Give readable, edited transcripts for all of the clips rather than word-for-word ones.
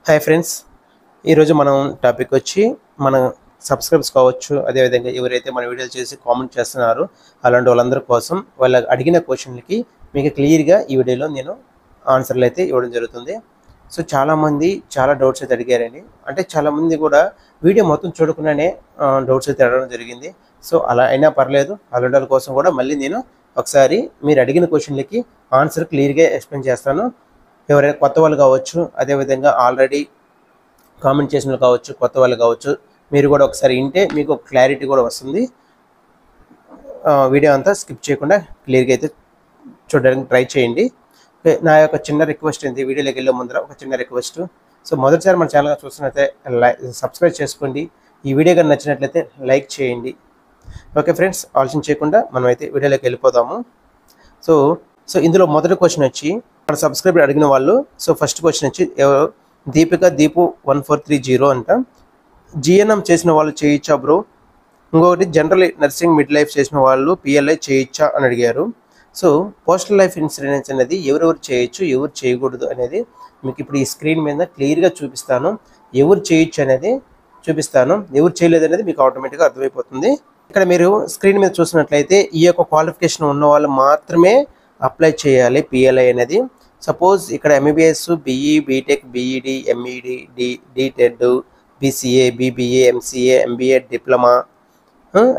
Hi friends, ఈరోజు మనం topic వచ్చి మన సబ్స్క్రైబ్స్ కావచ్చు, అదేవిధంగా ఎవరైతే మన వీడియోలు చేసి కామెంట్ చేస్తున్నారో అలాంటి వాళ్ళందరి కోసం వాళ్ళ అడిగిన క్వశ్చన్లకి మీకు క్లియర్గా ఈ వీడియోలో నేను ఆన్సర్లు అయితే ఇవ్వడం జరుగుతుంది. సో చాలామంది చాలా డౌట్స్ అయితే అడిగారండి. అంటే చాలామంది కూడా వీడియో మొత్తం చూడకుండానే డౌట్స్ అయితే అడగడం జరిగింది. సో అలా అయినా పర్లేదు, అలాంటి వాళ్ళ కోసం కూడా మళ్ళీ నేను ఒకసారి మీరు అడిగిన క్వశ్చన్లకి ఆన్సర్ క్లియర్గా ఎక్స్ప్లెయిన్ చేస్తాను. ఎవరైనా కొత్త వాళ్ళు కావచ్చు, అదేవిధంగా ఆల్రెడీ కామెంట్ చేసిన వాళ్ళు కావచ్చు, కొత్త వాళ్ళు కావచ్చు, మీరు కూడా ఒకసారి వింటే మీకు క్లారిటీ కూడా వస్తుంది. వీడియో అంతా స్కిప్ చేయకుండా క్లియర్గా అయితే చూడడానికి ట్రై చేయండి. నా యొక్క చిన్న రిక్వెస్ట్ ఏంటి, వీడియోలోకి వెళ్ళే ముందర ఒక చిన్న రిక్వెస్ట్. సో మొదటిసారి మన ఛానల్ చూస్తున్నట్లయితే సబ్స్క్రైబ్ చేసుకోండి. ఈ వీడియో కానీ నచ్చినట్లయితే లైక్ చేయండి. ఓకే ఫ్రెండ్స్, ఆలోచన చేయకుండా మనం అయితే వీడియోలోకి వెళ్ళిపోదాము. సో ఇందులో మొదటి క్వశ్చన్ వచ్చి మన సబ్స్క్రైబర్ అడిగిన వాళ్ళు. సో ఫస్ట్ క్వశ్చన్ వచ్చి దీపు 1430 అంట. జిఎన్ఎం చేసిన వాళ్ళు చేయొచ్చా బ్రో? ఇంకొకటి జనరల్ నర్సింగ్ మిడ్ లైఫ్ చేసిన వాళ్ళు పిఎల్ఐ చేయొచ్చా అని అడిగారు. సో పోస్టల్ లైఫ్ ఇన్సూరెన్స్ అనేది ఎవరెవరు చేయొచ్చు, ఎవరు చేయకూడదు అనేది మీకు ఇప్పుడు ఈ స్క్రీన్ మీద క్లియర్గా చూపిస్తాను. ఎవరు చేయొచ్చు అనేది చూపిస్తాను, ఎవరు చేయలేదు అనేది మీకు ఆటోమేటిక్గా అర్థమైపోతుంది. ఇక్కడ మీరు స్క్రీన్ మీద చూసినట్లయితే ఈ యొక్క క్వాలిఫికేషన్ ఉన్న వాళ్ళు మాత్రమే అప్లై చేయాలి పిఎల్ఐ అనేది. సపోజ్ ఇక్కడ MBBS, BE, BTech, BEd, MEd, DTEd, BCA, BBA, MCA, MBA, diploma,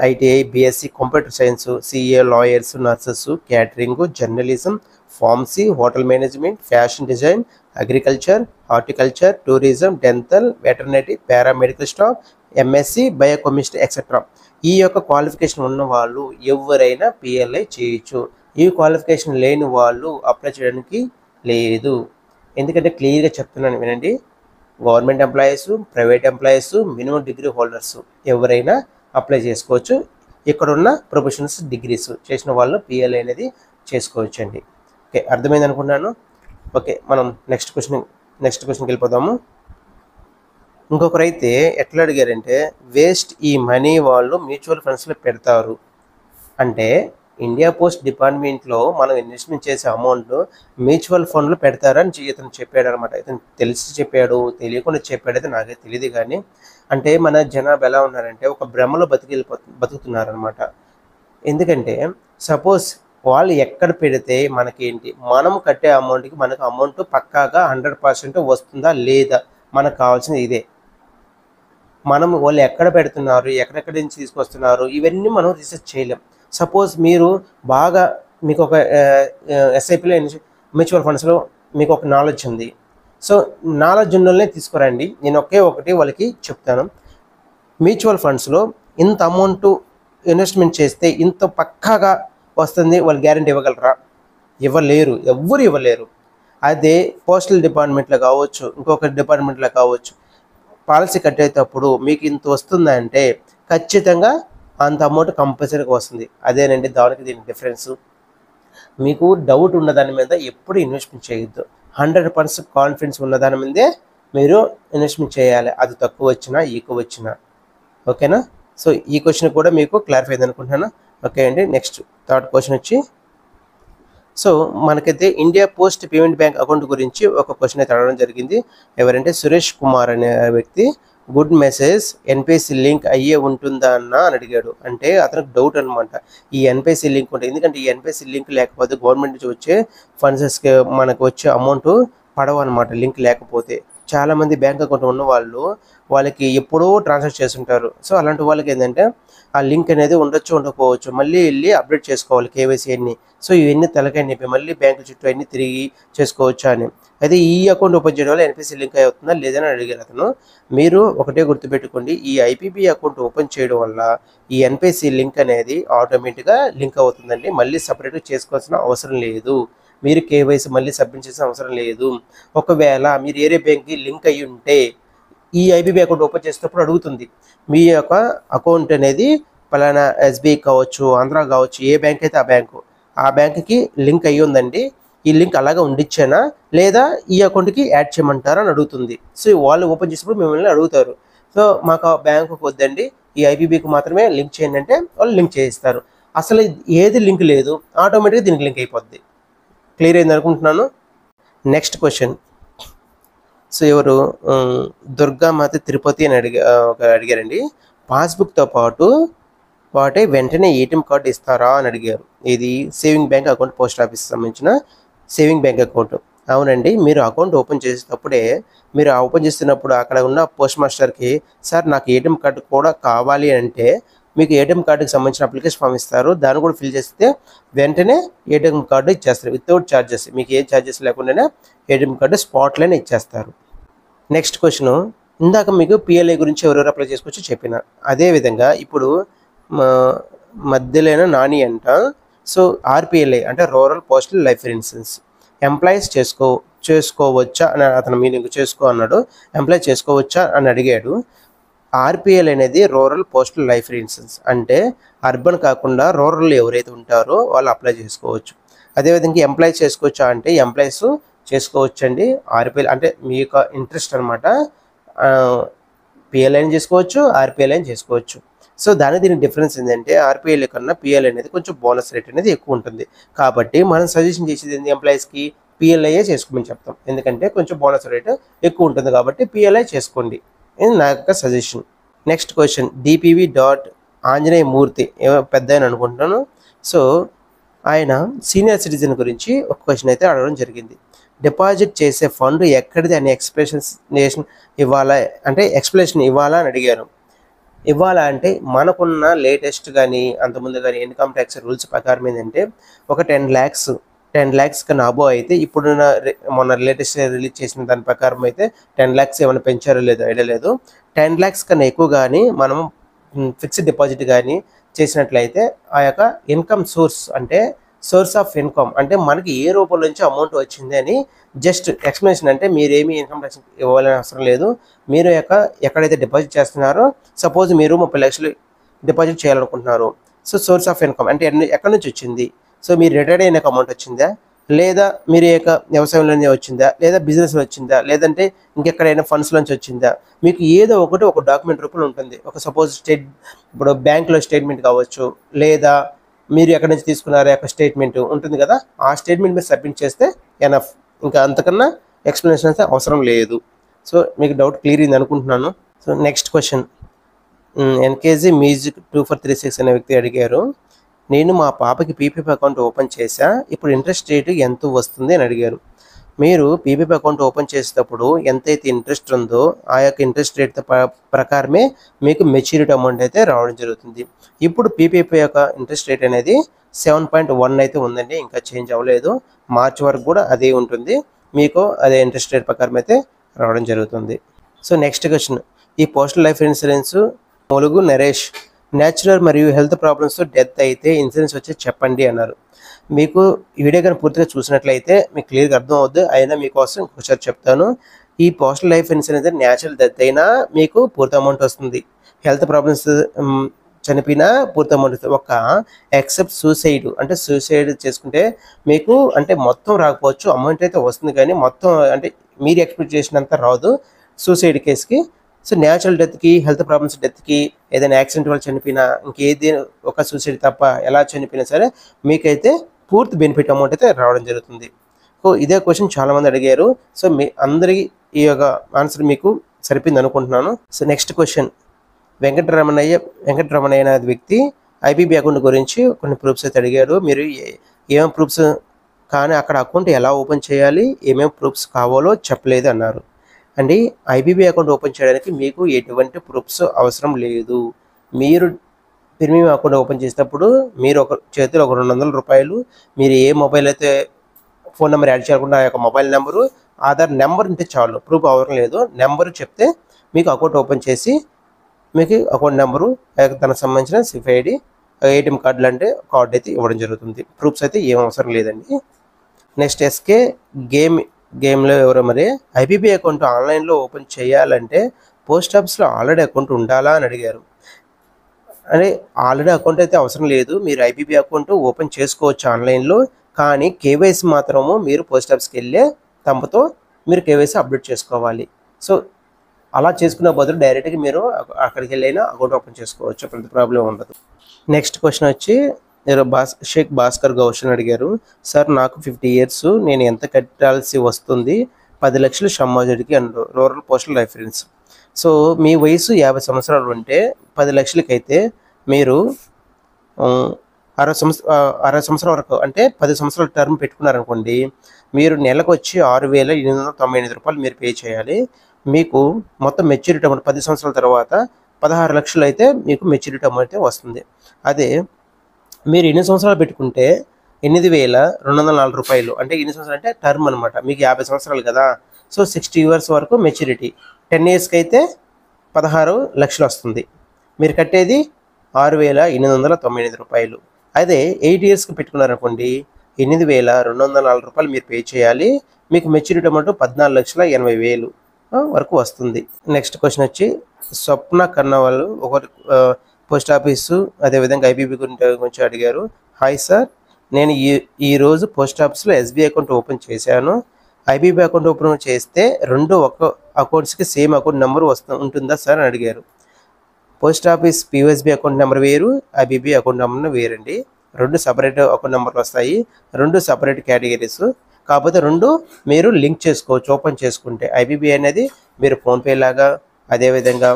ITI, BSc computer science, CA, lawyers, nurses, catering, journalism, pharmacy, hotel management, fashion design, agriculture, horticulture, tourism, dental, veterinary, paramedical staff, MSc, biochemistry etcetera. ఈ యొక్క qualification ఉన్న వాళ్ళు ఎవరైనా PLI చేయొచ్చు. ఈ qualification లేని వాళ్ళు apply చేయడానికి లేదు. ఎందుకంటే క్లియర్గా చెప్తున్నాను వినండి. Government employees, private employees, minimum degree holders ఎవరైనా అప్లై చేసుకోవచ్చు. ఇక్కడున్న ప్రొఫెషనల్స్ డిగ్రీస్ చేసిన వాళ్ళు పిఎల్ఐ అనేది చేసుకోవచ్చు అండి. ఓకే, అర్థమైంది అనుకున్నాను. ఓకే, మనం నెక్స్ట్ క్వశ్చన్కి వెళ్ళిపోదాము. ఇంకొకరైతే ఎట్లా అడిగారంటే, వేస్ట్ ఈ మనీ వాళ్ళు మ్యూచువల్ ఫండ్స్లో పెడతారు అంటే ఇండియా పోస్ట్ డిపార్ట్మెంట్లో మనం ఇన్వెస్ట్మెంట్ చేసే అమౌంట్ మ్యూచువల్ ఫండ్లో పెడతారని ఇతను చెప్పాడు అనమాట. ఇతను తెలిసి చెప్పాడు, తెలియకుండా చెప్పాడు అయితే నాకైతే తెలియదు. కానీ అంటే మన జనాభా ఎలా ఉన్నారంటే ఒక భ్రమలో బతుకుతున్నారనమాట. ఎందుకంటే సపోజ్ వాళ్ళు ఎక్కడ పెడితే మనకేంటి, మనం కట్టే అమౌంట్కి మనకు అమౌంట్ పక్కాగా 100% వస్తుందా లేదా, మనకు కావాల్సింది ఇదే. మనం వాళ్ళు ఎక్కడ పెడుతున్నారు, ఎక్కడెక్కడి నుంచి తీసుకొస్తున్నారు, ఇవన్నీ మనం రీసెర్చ్ చేయలేం. సపోజ్ మీరు బాగా మీకు ఒక ఎస్ఐపిలో మ్యూచువల్ ఫండ్స్లో మీకు ఒక నాలెడ్జ్ ఉంది. సో నాలెడ్జ్ ఉన్నోళ్ళనే తీసుకురండి. నేను ఒకటి వాళ్ళకి చెప్తాను. మ్యూచువల్ ఫండ్స్లో ఇంత అమౌంట్ ఇన్వెస్ట్మెంట్ చేస్తే ఇంత పక్కాగా వస్తుంది, వాళ్ళు గ్యారెంటీ ఇవ్వగలరా? ఇవ్వలేరు, ఎవ్వరు ఇవ్వలేరు. అదే పోస్టల్ డిపార్ట్మెంట్లో కావచ్చు, ఇంకొక డిపార్ట్మెంట్లో కావచ్చు, పాలసీ కట్టేటప్పుడు మీకు ఇంత వస్తుందంటే ఖచ్చితంగా అంత అమౌంట్ కంపల్సరీగా వస్తుంది. అదేనండి దానికి దీనికి డిఫరెన్స్. మీకు డౌట్ ఉన్న దాని మీద ఎప్పుడు ఇన్వెస్ట్మెంట్ చేయొద్దు. 100% కాన్ఫిడెన్స్ ఉన్న దాని మీదే మీరు ఇన్వెస్ట్మెంట్ చేయాలి, అది తక్కువ వచ్చినా ఎక్కువ వచ్చినా. ఓకేనా? సో ఈ క్వశ్చన్ కూడా మీకు క్లారిఫై అయింది అనుకుంటున్నాను. ఓకే అండి, నెక్స్ట్ థర్డ్ క్వశ్చన్ వచ్చి, సో మనకైతే India post payment bank account గురించి ఒక క్వశ్చన్ అయితే అడగడం జరిగింది. ఎవరంటే సురేష్ కుమార్ అనే వ్యక్తి, గుడ్ మెసేజ్ ఎన్పిసి లింక్ అయ్యే ఉంటుందా అని అడిగాడు. అంటే అతనికి డౌట్ అనమాట, ఈ ఎన్పిసి లింక్ ఉంటుంది. ఎందుకంటే ఈ ఎన్పిసి లింక్ లేకపోతే గవర్నమెంట్ నుంచి వచ్చే ఫండ్స్కి మనకు వచ్చే అమౌంట్ పడవ అనమాట, లింక్ లేకపోతే. చాలామంది బ్యాంక్ అకౌంట్ ఉన్న వాళ్ళకి ఎప్పుడో ట్రాన్స్ఫర్ చేస్తుంటారు. సో అలాంటి వాళ్ళకి ఏంటంటే ఆ లింక్ అనేది ఉండొచ్చు, ఉండకపోవచ్చు, మళ్ళీ వెళ్ళి అప్డేట్ చేసుకోవాలి కేవైసీ అన్ని. సో ఇవన్నీ తలకాయ నొప్పి, మళ్ళీ బ్యాంకు చుట్టూ అన్నీ తిరిగి చేసుకోవచ్చా అని. అయితే ఈ అకౌంట్ ఓపెన్ చేయడం వల్ల ఎన్పిసి లింక్ అవుతుందా లేదని అడిగారు అతను. మీరు ఒకటే గుర్తుపెట్టుకోండి, ఈ ఐపీబీ అకౌంట్ ఓపెన్ చేయడం వల్ల ఈ ఎన్పిసి లింక్ అనేది ఆటోమేటిక్గా లింక్ అవుతుందండి. మళ్ళీ సపరేట్గా చేసుకోవాల్సిన అవసరం లేదు. మీరు కేవైసీ మళ్ళీ సబ్మిట్ చేసిన అవసరం లేదు. ఒకవేళ మీరు ఏరే బ్యాంక్కి లింక్ అయ్యి ఉంటే ఈ ఐబీబీ అకౌంట్ ఓపెన్ చేసేటప్పుడు అడుగుతుంది, మీ యొక్క అకౌంట్ అనేది పలానా ఎస్బీఐ కావచ్చు, ఆంధ్ర కావచ్చు, ఏ బ్యాంక్ అయితే ఆ బ్యాంక్కి లింక్ అయ్యి ఉందండి, ఈ లింక్ అలాగే ఉండిచ్చానా లేదా ఈ అకౌంట్కి యాడ్ చేయమంటారా అని అడుగుతుంది. సో వాళ్ళు ఓపెన్ చేసినప్పుడు మిమ్మల్ని అడుగుతారు. సో మాకు ఆ బ్యాంకుకి వద్దండి, ఈ ఐబీబీకి మాత్రమే లింక్ చేయండి అంటే వాళ్ళు లింక్ చేయిస్తారు. అసలు ఏది లింక్ లేదు, ఆటోమేటిక్గా దీనికి లింక్ అయిపోద్ది. క్లియర్ అయింది అనుకుంటున్నాను. నెక్స్ట్ క్వశ్చన్, సో ఎవరు దుర్గామాత తిరుపతి అని అడిగారండి. పాస్బుక్తో పాటే వెంటనే ఏటీఎం కార్డు ఇస్తారా అని అడిగారు. ఇది సేవింగ్ బ్యాంక్ అకౌంట్, పోస్ట్ ఆఫీస్కి సంబంధించిన సేవింగ్ బ్యాంక్ అకౌంట్. అవునండి, మీరు అకౌంట్ ఓపెన్ చేసేటప్పుడే మీరు ఓపెన్ చేస్తున్నప్పుడు అక్కడ ఉన్న పోస్ట్ మాస్టర్కి సార్ నాకు ఏటీఎం కార్డు కూడా కావాలి అంటే మీకు ఏటీఎం కార్డుకి సంబంధించిన అప్లికేషన్ ఫామ్ ఇస్తారు. దాన్ని కూడా ఫిల్ చేస్తే వెంటనే ఏటీఎం కార్డు ఇచ్చేస్తారు వితౌట్ ఛార్జెస్. మీకు ఏ ఛార్జెస్ లేకుండానే ఏటీఎం కార్డు స్పాట్లోనే ఇచ్చేస్తారు. నెక్స్ట్ క్వశ్చన్, ఇందాక మీకు పిఎల్ఐ గురించి ఎవరెవరు అప్లై చేసుకోవచ్చో చెప్పిన అదేవిధంగా ఇప్పుడు మధ్యలోనే నాని అంట. సో ఆర్పిఎల్ఐ అంటే rural postal life insurance employees చేసుకోవచ్చా అని అతను మీనింగ్ చేసుకో అన్నాడు. ఎంప్లాయ్ చేసుకోవచ్చా అని అడిగాడు. ఆర్పిఎల్ అనేది రూరల్ పోస్టల్ లైఫ్ ఇన్సూరెన్స్ అంటే అర్బన్ కాకుండా రూరల్ ఎవరైతే ఉంటారో వాళ్ళు అప్లై చేసుకోవచ్చు. అదేవిధంగా ఎంప్లాయ్ చేసుకోవచ్చా అంటే ఎంప్లాయీస్ చేసుకోవచ్చండి. ఆర్పిఎల్ అంటే మీ యొక్క ఇంట్రెస్ట్ అనమాట. పిఎల్ఐ చేసుకోవచ్చు, ఆర్పిఎల్ చేసుకోవచ్చు. సో దీని డిఫరెన్స్ ఏంటంటే ఆర్పిఎల్ కన్నా పిఎల్ఐ అనేది కొంచెం బోనస్ రేట్ అనేది ఎక్కువ ఉంటుంది. కాబట్టి మనం సజెషన్ చేసేది ఏంటి, ఎంప్లాయీస్కి పిఎల్ఐ చేసుకోమని చెప్తాం. ఎందుకంటే కొంచెం బోనస్ రేట్ ఎక్కువ ఉంటుంది కాబట్టి పిఎల్ఐ చేసుకోండి. ఇది నా యొక్క సజెషన్. నెక్స్ట్ క్వశ్చన్, డిపివి ఆంజనేయ మూర్తి పెద్ద ఆయన అనుకుంటున్నాను. సో ఆయన సీనియర్ సిటిజన్ గురించి ఒక క్వశ్చన్ అయితే అడగడం జరిగింది. డిపాజిట్ చేసే ఫండ్ ఎక్కడిది అనే ఎక్స్ప్లెనేషన్ ఇవ్వాలా అని అడిగారు. ఇవ్వాలా అంటే మనకున్న లేటెస్ట్ కానీ అంతకుముందు కానీ ఇన్కమ్ ట్యాక్స్ రూల్స్ ప్రకారం ఏంటంటే ఒక 10 lakhs కన్నా అబోవ్ అయితే ఇప్పుడున్న మొన్న లేటెస్ట్ రిలీజ్ చేసిన దాని ప్రకారం అయితే 10 lakhs ఏమైనా పెంచారో లేదో ఐడియా లేదు. 10 lakhs కన్నా ఎక్కువ కానీ మనం ఫిక్స్డ్ డిపాజిట్ కానీ చేసినట్లయితే ఆ యొక్క ఇన్కమ్ సోర్స్ ఆఫ్ ఇన్కమ్ అంటే మనకి ఏ రూపంలో నుంచి అమౌంట్ వచ్చింది అని జస్ట్ ఎక్స్ప్లెనేషన్. అంటే మీరేమి ఇన్కమ్ ట్యాక్స్ ఇవ్వాలని అవసరం లేదు. మీరు ఎక్కడైతే డిపాజిట్ చేస్తున్నారో సపోజ్ మీరు 30 లక్షలు డిపాజిట్ చేయాలనుకుంటున్నారు. సో సోర్స్ ఆఫ్ ఇన్కమ్ అంటే ఎక్కడి నుంచి వచ్చింది, సో మీరు రిటైర్డ్ అయిన అమౌంట్ వచ్చిందా, లేదా మీరు వ్యవసాయంలోనే వచ్చిందా, లేదా బిజినెస్లో వచ్చిందా, లేదంటే ఇంకెక్కడైనా ఫండ్స్లోంచి వచ్చిందా, మీకు ఏదో ఒక డాక్యుమెంట్ రూపంలో ఉంటుంది. ఒక సపోజ్ ఇప్పుడు బ్యాంక్లో స్టేట్మెంట్ కావచ్చు, లేదా మీరు ఎక్కడి నుంచి తీసుకున్నారో స్టేట్మెంట్ ఉంటుంది కదా, ఆ స్టేట్మెంట్ మీరు సబ్మిట్ చేస్తే ఎనఫ్. ఇంకా అంతకన్నా ఎక్స్ప్లెనేషన్ అయితే అవసరం లేదు. సో మీకు డౌట్ క్లియర్ అయింది అనుకుంటున్నాను. So next question, NKG music 2436 అనే వ్యక్తి అడిగారు. నేను మా పాపకి పీపీఎఫ్ అకౌంట్ ఓపెన్ చేశా, ఇప్పుడు ఇంట్రెస్ట్ రేటు ఎంత వస్తుంది అని అడిగారు. మీరు పీపీఎఫ్ అకౌంట్ ఓపెన్ చేసేటప్పుడు ఎంతైతే ఇంట్రెస్ట్ ఉందో ఆ యొక్క ఇంట్రెస్ట్ రేట్ ప్రకారమే మీకు మెచ్యూరిటీ అమౌంట్ అయితే రావడం జరుగుతుంది. ఇప్పుడు పీపీఎఫ్ యొక్క ఇంట్రెస్ట్ రేట్ అనేది 7.1 అయితే ఉందండి, ఇంకా చేంజ్ అవ్వలేదు. మార్చి వరకు కూడా అదే ఉంటుంది, మీకు అదే ఇంట్రెస్ట్ రేట్ ప్రకారం అయితే రావడం జరుగుతుంది. సో నెక్స్ట్ క్వశ్చన్, ఈ postal life insurance Mulugu Naresh natural మరియు హెల్త్ ప్రాబ్లమ్స్తో డెత్ అయితే ఇన్సూరెన్స్ వచ్చి చెప్పండి అన్నారు. మీకు ఈ వీడియో కానీ పూర్తిగా చూసినట్లయితే మీకు క్లియర్గా అర్థం అవుద్ది. అయినా మీకోసం ఒకసారి చెప్తాను. ఈ postal life insurance natural death అయినా మీకు పూర్తి అమౌంట్ వస్తుంది, హెల్త్ ప్రాబ్లమ్స్ చనిపోయినా పూర్తి అమౌంట్ వస్తుంది. ఒక ఎక్సెప్ట్ సూసైడ్ చేసుకుంటే మీకు అంటే మొత్తం రాకపోవచ్చు, అమౌంట్ అయితే వస్తుంది కానీ మొత్తం అంటే మీరు ఎక్స్పెక్ట్ చేసినంత రాదు సూసైడ్ కేసుకి. సో న్యాచురల్ డెత్కి, హెల్త్ ప్రాబ్లమ్స్ డెత్కి, ఏదైనా యాక్సిడెంట్ వల్ల చనిపోయినా, ఇంకేది ఒక సూసైడ్ తప్ప ఎలా చనిపోయినా సరే మీకైతే పూర్తి బెనిఫిట్ అమౌంట్ అయితే రావడం జరుగుతుంది. సో ఇదే క్వశ్చన్ చాలామంది అడిగారు. సో మీ అందరికీ ఈ యొక్క ఆన్సర్ మీకు సరిపోయింది అనుకుంటున్నాను. సో నెక్స్ట్ క్వశ్చన్, వెంకటరమణయ్య అనే వ్యక్తి ఐబీబీ అకౌంట్ గురించి కొన్ని ప్రూఫ్స్ అయితే అడిగాడు. మీరు ఏమేమి ప్రూఫ్స్ కానీ అక్కడ అకౌంట్ ఎలా ఓపెన్ చేయాలి, ఏమేమి ప్రూఫ్స్ కావాలో చెప్పలేదు అన్నారు. అండి, ఐబీబీ అకౌంట్ ఓపెన్ చేయడానికి మీకు ఎటువంటి ప్రూఫ్స్ అవసరం లేదు. మీరు ప్రీమియం అకౌంట్ ఓపెన్ చేసినప్పుడు మీరు చేతిలో ఒక 200 రూపాయలు, మీరు ఏ మొబైల్ అయితే ఫోన్ నెంబర్ యాడ్ చేయకుండా ఆ యొక్క మొబైల్ నెంబరు, ఆధార్ నెంబర్ ఉంటే చాలు, ప్రూఫ్ అవసరం లేదు. నెంబరు చెప్తే మీకు అకౌంట్ ఓపెన్ చేసి మీకు అకౌంట్ నెంబరు, దానికి సంబంధించిన సిఫ్ ఐడి, ఏటీఎం కార్డులు అంటే కార్డు అయితే ఇవ్వడం జరుగుతుంది. ప్రూఫ్స్ అయితే ఏం అవసరం లేదండి. నెక్స్ట్ ఎస్కే గేమ్లో ఎవరో మరి ఐబీబీ అకౌంట్ ఆన్లైన్లో ఓపెన్ చేయాలంటే పోస్ట్ ఆఫీస్లో ఆల్రెడీ అకౌంట్ ఉండాలా అని అడిగారు. అంటే ఆల్రెడీ అకౌంట్ అయితే అవసరం లేదు, మీరు ఐబీబీ అకౌంట్ ఓపెన్ చేసుకోవచ్చు ఆన్లైన్లో. కానీ కేవైసీ మాత్రము మీరు పోస్ట్ ఆఫీస్కి వెళ్ళే తమతో మీరు కేవైసీ అప్డేట్ చేసుకోవాలి. సో అలా చేసుకున్న బదులు డైరెక్ట్గా మీరు అక్కడికి వెళ్ళైనా అకౌంట్ ఓపెన్ చేసుకోవచ్చు, పెద్ద ప్రాబ్లం ఉండదు. నెక్స్ట్ క్వశ్చన్ వచ్చి షేక్ భాస్కర్ గౌషన్ అడిగారు. సార్ నాకు 50 years, నేను ఎంత కట్టాల్సి వస్తుంది, 10 లక్షలు షమ్మాజుడికి and rural postal reference. So మీ వయసు 50 సంవత్సరాలు ఉంటే 10 లక్షలకైతే మీరు 60 సంవత్సరాల వరకు అంటే 10 సంవత్సరాల టర్మ్ పెట్టుకున్నారనుకోండి, మీరు నెలకు వచ్చి 6,898 రూపాయలు మీరు పే చేయాలి. మీకు మొత్తం మెచ్యూరిటీ అమౌంట్ 10 సంవత్సరాల తర్వాత 16 లక్షలు అయితే మీకు మెచ్యూరిటీ అమౌంట్ అయితే వస్తుంది. అదే మీరు ఎన్ని సంవత్సరాలు పెట్టుకుంటే 8,204 రూపాయలు, అంటే ఎన్ని సంవత్సరాలు అంటే టర్మ్ అనమాట. మీకు 50 సంవత్సరాలు కదా, సో 60 ఇయర్స్ వరకు మెచ్యూరిటీ. 10 ఇయర్స్కి అయితే 16 లక్షలు వస్తుంది. మీరు కట్టేది 6,898 రూపాయలు. అదే 8 ఇయర్స్కి పెట్టుకున్నారనుకోండి, 8,204 రూపాయలు మీరు పే చేయాలి. మీకు మెచ్యూరిటీ అమౌంట్ 14,80,000 వరకు వస్తుంది. నెక్స్ట్ క్వశ్చన్ వచ్చి స్వప్న కన్నా వాళ్ళు ఒకటి పోస్ట్ ఆఫీసు అదేవిధంగా ఐబీబీ గురించి అడిగారు. హాయ్ సార్, నేను ఈరోజు పోస్ట్ ఆఫీస్లో ఎస్బీఐ అకౌంట్ ఓపెన్ చేశాను. ఐబీబీ అకౌంట్ ఓపెన్ చేస్తే రెండు ఒక అకౌంట్స్కి సేమ్ అకౌంట్ నెంబర్ ఉంటుందా సార్ అని అడిగారు. పోస్ట్ ఆఫీస్ పిఓఎస్బీ అకౌంట్ నెంబర్ వేరు, ఐబీబీ అకౌంట్ నెంబర్ వేరండి. రెండు సపరేట్ అకౌంట్ నెంబర్లు వస్తాయి, రెండు సపరేట్ కేటగిరీస్. కాకపోతే రెండు మీరు లింక్ చేసుకోవచ్చు ఓపెన్ చేసుకుంటే. ఐబీబీ అనేది మీరు ఫోన్పే లాగా, అదేవిధంగా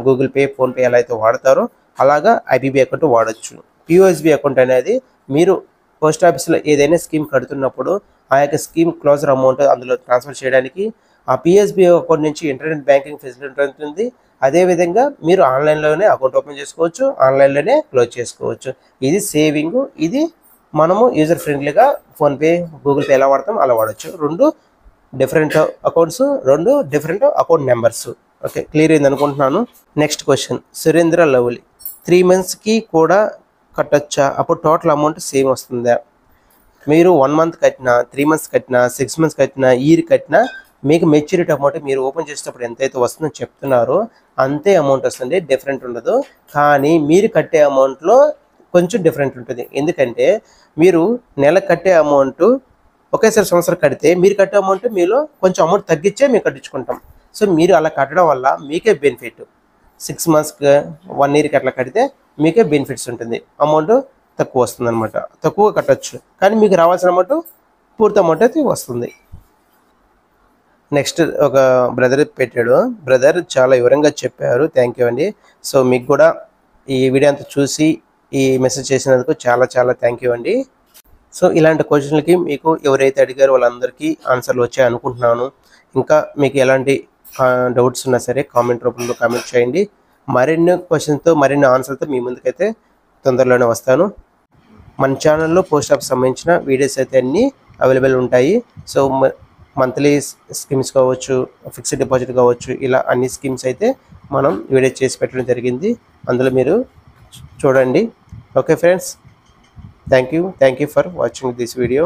గూగుల్ పే, ఫోన్పే ఎలా అయితే వాడతారో అలాగా ఐబీబీ అకౌంట్ వాడచ్చు. పిఓఎస్బీ అకౌంట్ అనేది మీరు పోస్ట్ ఆఫీస్లో ఏదైనా స్కీమ్ కడుతున్నప్పుడు ఆ యొక్క స్కీమ్ క్లోజర్ అమౌంట్ అందులో ట్రాన్స్ఫర్ చేయడానికి ఆ పిఎస్బీ అకౌంట్ నుంచి ఇంటర్నెట్ బ్యాంకింగ్ ఫెసిలిటీ ఉంటుంది. అదేవిధంగా మీరు ఆన్లైన్లోనే అకౌంట్ ఓపెన్ చేసుకోవచ్చు, ఆన్లైన్లోనే క్లోజ్ చేసుకోవచ్చు. ఇది సేవింగ్, ఇది మనము యూజర్ ఫ్రెండ్లీగా ఫోన్పే, గూగుల్ పే ఎలా వాడతాం అలా వాడచ్చు. రెండు డిఫరెంట్ అకౌంట్స్, రెండు different account numbers. Okay, clear అయింది అనుకుంటున్నాను. నెక్స్ట్ క్వశ్చన్ సురేంద్ర లవ్లీ, 3 మంత్స్కి కూడా కట్టచ్చా? అప్పుడు టోటల్ అమౌంట్ సేమ్ వస్తుందా? మీరు 1 మంత్ కట్టినా, 3 మంత్స్ కట్టినా, 6 మంత్స్ కట్టినా, ఇయర్ కట్టినా మీకు మెచ్యూరిటీ అమౌంట్ మీరు ఓపెన్ చేసేటప్పుడు ఎంతైతే వస్తుందో చెప్తున్నారో అంతే అమౌంట్ వస్తుంది, డిఫరెంట్ ఉండదు. కానీ మీరు కట్టే అమౌంట్లో కొంచెం డిఫరెంట్ ఉంటుంది. ఎందుకంటే మీరు నెల కట్టే అమౌంట్ ఒకేసారి సంవత్సరం కడితే మీరు కట్టే అమౌంట్ మీలో కొంచెం అమౌంట్ తగ్గించే మేము కట్టించుకుంటాం. సో మీరు అలా కట్టడం వల్ల మీకే బెనిఫిట్. 6 మంత్స్కి 1 ఇయర్కి అట్లా కడితే మీకే బెనిఫిట్స్ ఉంటుంది, అమౌంట్ తక్కువ వస్తుంది అనమాట. తక్కువ కట్టచ్చు కానీ మీకు రావాల్సిన అమౌంట్ పూర్తి అమౌంట్ అయితే వస్తుంది. నెక్స్ట్ ఒక బ్రదర్ పెట్టాడు, బ్రదర్ చాలా వివరంగా చెప్పారు, థ్యాంక్ యూ అండి. సో మీకు కూడా ఈ వీడియో అంతా చూసి ఈ మెసేజ్ చేసినందుకు చాలా చాలా థ్యాంక్ యూ అండి. సో ఇలాంటి క్వశ్చన్లకి మీకు ఎవరైతే అడిగారో వాళ్ళందరికీ ఆన్సర్లు వచ్చాయి అనుకుంటున్నాను. ఇంకా మీకు ఎలాంటి డౌట్స్ ఉన్నా సరే కామెంట్ రూపంలో కామెంట్ చేయండి. మరిన్ని క్వశ్చన్తో మరిన్ని ఆన్సర్తో మీ ముందుకైతే తొందరలోనే వస్తాను. మన ఛానల్లో పోస్ట్ ఆఫీస్ సంబంధించిన వీడియోస్ అయితే అన్నీ అవైలబుల్ ఉంటాయి. సో మంత్లీ స్కీమ్స్ కావచ్చు, ఫిక్స్డ్ డిపాజిట్ కావచ్చు, ఇలా అన్ని స్కీమ్స్ అయితే మనం వీడియో చేసి పెట్టడం జరిగింది. అందులో మీరు చూడండి. Okay friends, thank you for watching this video.